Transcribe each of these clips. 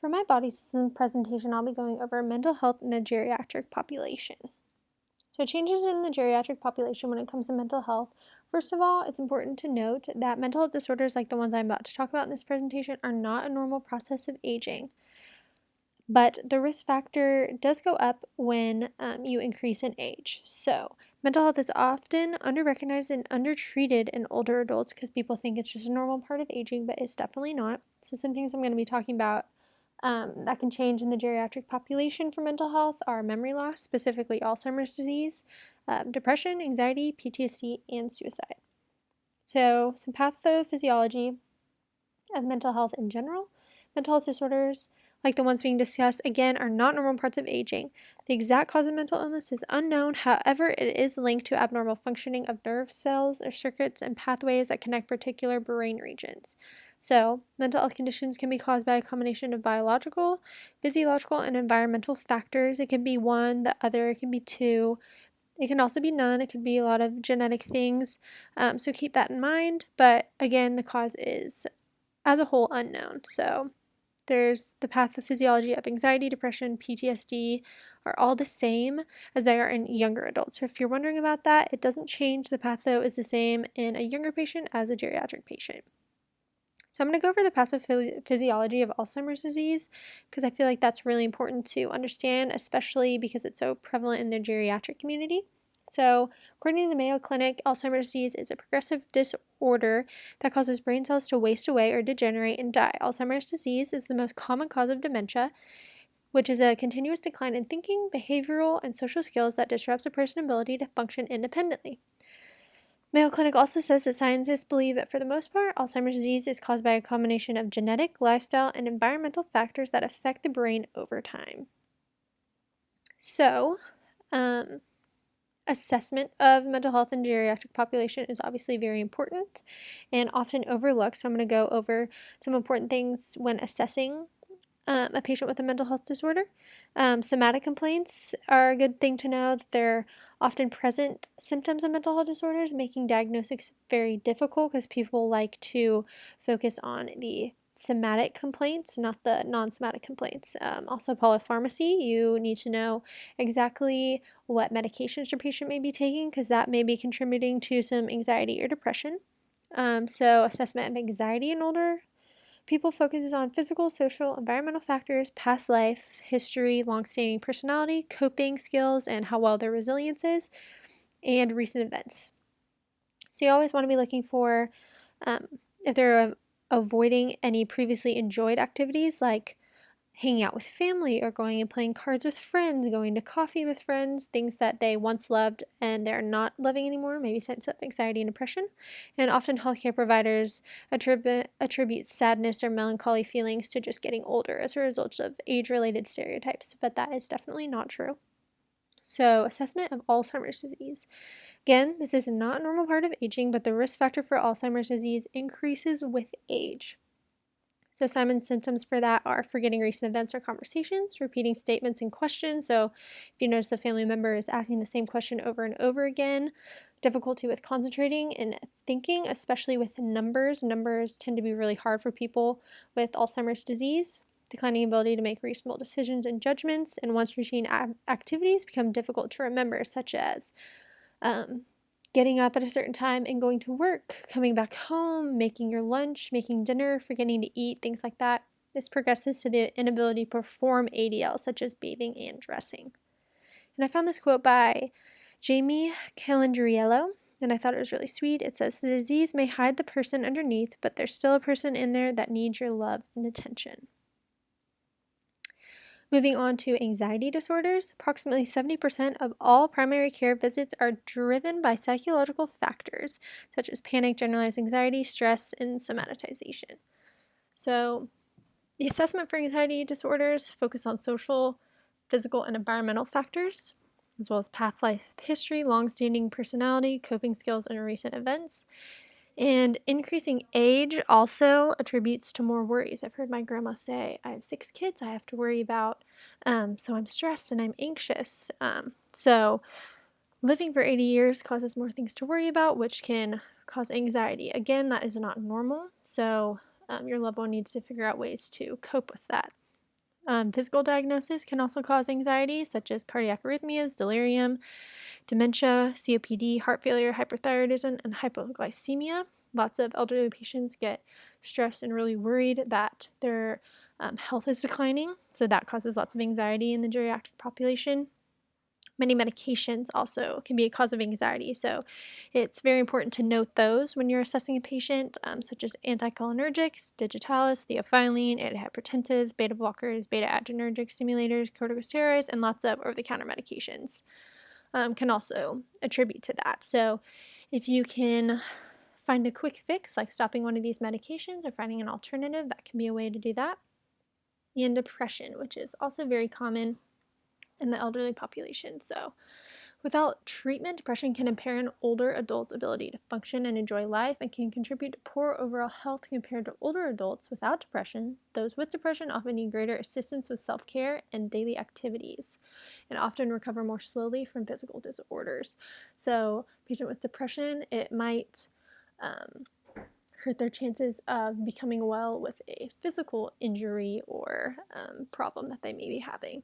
For my body system presentation, I'll be going over mental health in the geriatric population. So changes in the geriatric population when it comes to mental health. First of all, it's important to note that mental health disorders like the ones I'm about to talk about in this presentation are not a normal process of aging. But the risk factor does go up when you increase in age. So mental health is often underrecognized and undertreated in older adults because people think it's just a normal part of aging, but it's definitely not. So some things I'm going to be talking about that can change in the geriatric population for mental health are memory loss, specifically Alzheimer's disease, depression, anxiety, PTSD, and suicide. So some pathophysiology of mental health in general. Mental health disorders, like the ones being discussed, again, are not normal parts of aging. The exact cause of mental illness is unknown. However, it is linked to abnormal functioning of nerve cells or circuits and pathways that connect particular brain regions. So, mental health conditions can be caused by a combination of biological, physiological, and environmental factors. It can be one, the other, it can be two. It can also be none. It could be a lot of genetic things. So keep that in mind. But again, the cause is as a whole unknown. So there's the pathophysiology of anxiety, depression, PTSD are all the same as they are in younger adults. So if you're wondering about that, it doesn't change. The patho is the same in a younger patient as a geriatric patient. So I'm going to go over the pathophysiology of Alzheimer's disease because I feel like that's really important to understand, especially because it's so prevalent in the geriatric community. So, according to the Mayo Clinic, Alzheimer's disease is a progressive disorder that causes brain cells to waste away or degenerate and die. Alzheimer's disease is the most common cause of dementia, which is a continuous decline in thinking, behavioral, and social skills that disrupts a person's ability to function independently. Mayo Clinic also says that scientists believe that for the most part, Alzheimer's disease is caused by a combination of genetic, lifestyle, and environmental factors that affect the brain over time. So, assessment of mental health in geriatric population is obviously very important and often overlooked. So I'm going to go over some important things when assessing a patient with a mental health disorder. Somatic complaints are a good thing to know that they're often present symptoms of mental health disorders, making diagnosis very difficult because people like to focus on the somatic complaints, not the non-somatic complaints. Also, polypharmacy, you need to know exactly what medications your patient may be taking because that may be contributing to some anxiety or depression. So assessment of anxiety in older people focuses on physical, social, environmental factors, past life, history, long-standing personality, coping skills, and how well their resilience is, and recent events. So you always want to be looking for if they're avoiding any previously enjoyed activities like hanging out with family or going and playing cards with friends, going to coffee with friends, things that they once loved and they're not loving anymore, maybe signs of anxiety and depression. And often healthcare providers attribute sadness or melancholy feelings to just getting older as a result of age-related stereotypes, but that is definitely not true. So, assessment of Alzheimer's disease. Again, this is not a normal part of aging, but the risk factor for Alzheimer's disease increases with age. So Simon's symptoms for that are forgetting recent events or conversations, repeating statements and questions. So if you notice a family member is asking the same question over and over again, difficulty with concentrating and thinking, especially with numbers. Numbers tend to be really hard for people with Alzheimer's disease. Declining ability to make reasonable decisions and judgments, and once routine activities become difficult to remember, such as getting up at a certain time and going to work, coming back home, making your lunch, making dinner, forgetting to eat, things like that. This progresses to the inability to perform ADL, such as bathing and dressing. And I found this quote by Jamie Calandriello, and I thought it was really sweet. It says, "The disease may hide the person underneath, but there's still a person in there that needs your love and attention." Moving on to anxiety disorders, approximately 70% of all primary care visits are driven by psychological factors such as panic, generalized anxiety, stress, and somatization. So, the assessment for anxiety disorders focus on social, physical, and environmental factors, as well as past life history, long-standing personality, coping skills, and recent events. And increasing age also attributes to more worries. I've heard my grandma say, I have 6 kids I have to worry about, so I'm stressed and I'm anxious. So living for 80 years causes more things to worry about, which can cause anxiety. Again, that is not normal, so your loved one needs to figure out ways to cope with that. Physical diagnosis can also cause anxiety, such as cardiac arrhythmias, delirium, dementia, COPD, heart failure, hyperthyroidism, and hypoglycemia. Lots of elderly patients get stressed and really worried that their health is declining, so that causes lots of anxiety in the geriatric population. Many medications also can be a cause of anxiety, so it's very important to note those when you're assessing a patient, such as anticholinergics, digitalis, theophylline, antihypertensives, beta blockers, beta adrenergic stimulators, corticosteroids, and lots of over-the-counter medications can also attribute to that. So if you can find a quick fix, like stopping one of these medications or finding an alternative, that can be a way to do that. And depression, which is also very common in the elderly population. So without treatment, depression can impair an older adult's ability to function and enjoy life and can contribute to poor overall health compared to older adults without depression. Those with depression often need greater assistance with self-care and daily activities and often recover more slowly from physical disorders. So, patient with depression, it might hurt their chances of becoming well with a physical injury or problem that they may be having.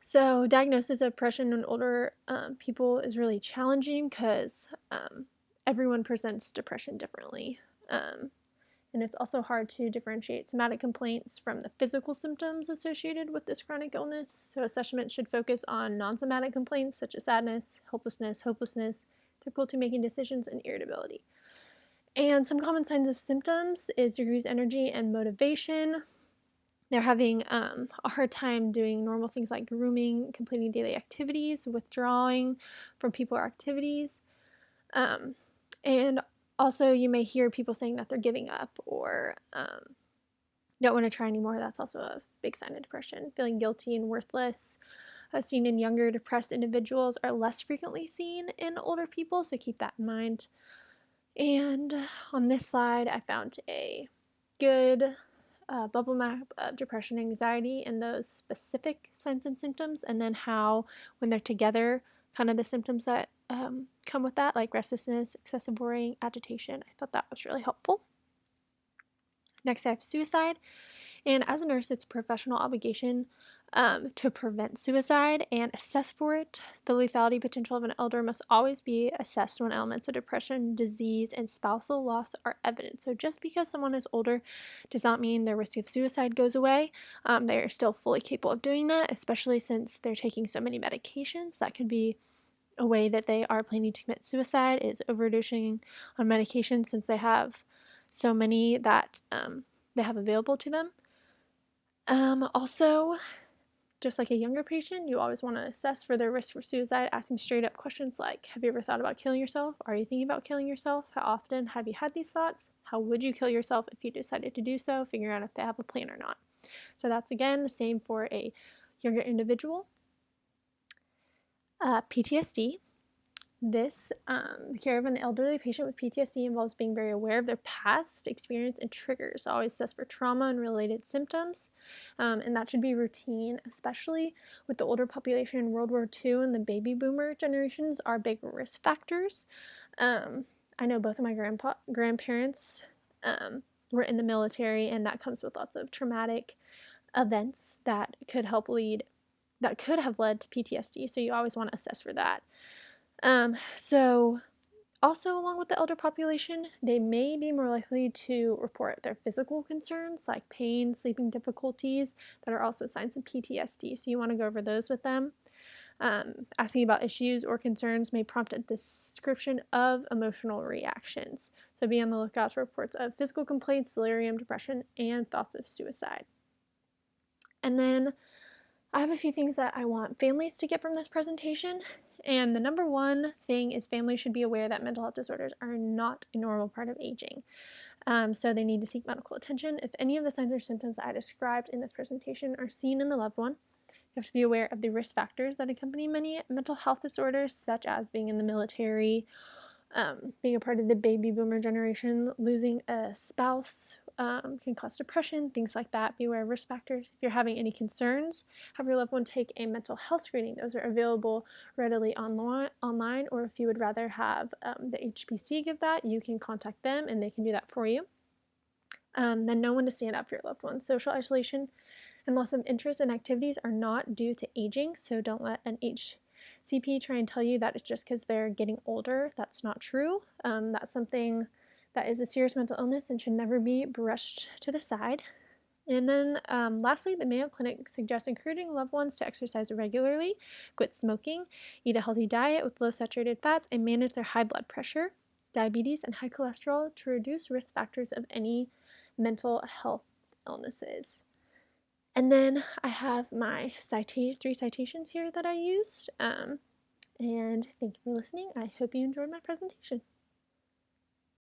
So, diagnosis of depression in older people is really challenging because everyone presents depression differently. And it's also hard to differentiate somatic complaints from the physical symptoms associated with this chronic illness. So, assessment should focus on non somatic complaints such as sadness, helplessness, hopelessness, difficulty making decisions, and irritability. And some common signs of symptoms is decreased energy and motivation. They're having a hard time doing normal things like grooming, completing daily activities, withdrawing from people or activities. And also, you may hear people saying that they're giving up or don't want to try anymore. That's also a big sign of depression. Feeling guilty and worthless, seen in younger depressed individuals, are less frequently seen in older people, so keep that in mind. And on this slide, I found a good bubble map of depression and anxiety and those specific signs and symptoms, and then how, when they're together, kind of the symptoms that come with that, like restlessness, excessive worrying, agitation. I thought that was really helpful. Next, I have suicide. And as a nurse, it's a professional obligation to prevent suicide and assess for it. The lethality potential of an elder must always be assessed when elements of depression, disease, and spousal loss are evident. So just because someone is older does not mean their risk of suicide goes away. They are still fully capable of doing that, especially since they're taking so many medications. That could be a way that they are planning to commit suicide, is overdosing on medication since they have so many that they have available to them. Also, just like a younger patient, you always want to assess for their risk for suicide, asking straight up questions like, have you ever thought about killing yourself? Are you thinking about killing yourself? How often have you had these thoughts? How would you kill yourself if you decided to do so? Figuring out if they have a plan or not. So that's, again, the same for a younger individual. PTSD. This care of an elderly patient with PTSD involves being very aware of their past experience and triggers. Always assess for trauma and related symptoms, and that should be routine, especially with the older population in World War II and the baby boomer generations are big risk factors. I know both of my grandparents were in the military, and that comes with lots of traumatic events that could have led to PTSD, so you always want to assess for that. So also along with the elder population, they may be more likely to report their physical concerns like pain, sleeping difficulties that are also signs of PTSD. So you want to go over those with them. Asking about issues or concerns may prompt a description of emotional reactions. So be on the lookout for reports of physical complaints, delirium, depression, and thoughts of suicide. And then I have a few things that I want families to get from this presentation. And the number one thing is families should be aware that mental health disorders are not a normal part of aging. So they need to seek medical attention. If any of the signs or symptoms I described in this presentation are seen in a loved one, you have to be aware of the risk factors that accompany many mental health disorders, such as being in the military, being a part of the baby boomer generation, losing a spouse can cause depression, things like that. Be aware of risk factors. If you're having any concerns, have your loved one take a mental health screening. Those are available readily online, or if you would rather have the HPC give that, you can contact them and they can do that for you. Then know when to stand up for your loved one. Social isolation And loss of interest in activities are not due to aging, so don't let an HCP try and tell you that it's just because they're getting older. That's not true. That's something that is a serious mental illness and should never be brushed to the side. And then lastly, the Mayo Clinic suggests encouraging loved ones to exercise regularly, quit smoking, eat a healthy diet with low saturated fats, and manage their high blood pressure, diabetes, and high cholesterol to reduce risk factors of any mental health illnesses. And then I have my 3 citations here that I used. And thank you for listening. I hope you enjoyed my presentation.